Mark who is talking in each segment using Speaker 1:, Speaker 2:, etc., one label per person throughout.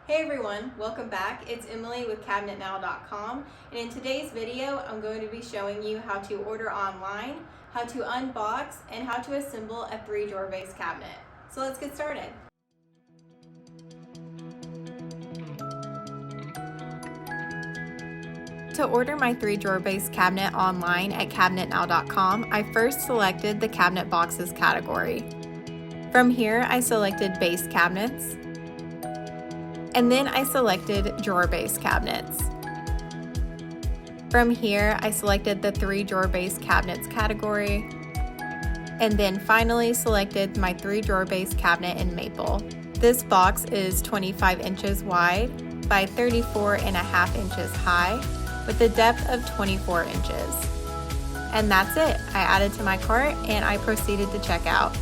Speaker 1: Hey everyone, welcome back. It's Emily with CabinetNow.com, and in today's video I'm going to be showing you how to order online, how to unbox, and how to assemble a 3-drawer base cabinet. So let's get started. To order my 3-drawer base cabinet online at CabinetNow.com, I first selected the cabinet boxes category. From here I selected base cabinets, and then I selected drawer base cabinets. From here, I selected the 3-drawer base cabinets category, and then finally selected my 3-drawer base cabinet in maple. This box is 25 inches wide by 34.5 inches high with a depth of 24 inches. And that's it. I added to my cart and I proceeded to check out.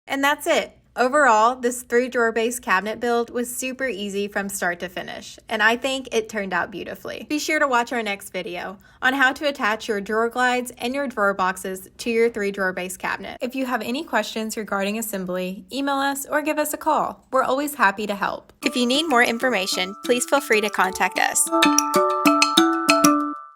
Speaker 1: And that's it. Overall, this 3-drawer base cabinet build was super easy from start to finish, and I think it turned out beautifully. Be sure to watch our next video on how to attach your drawer glides and your drawer boxes to your 3-drawer base cabinet. If you have any questions regarding assembly, email us or give us a call. We're always happy to help. If you need more information, please feel free to contact us.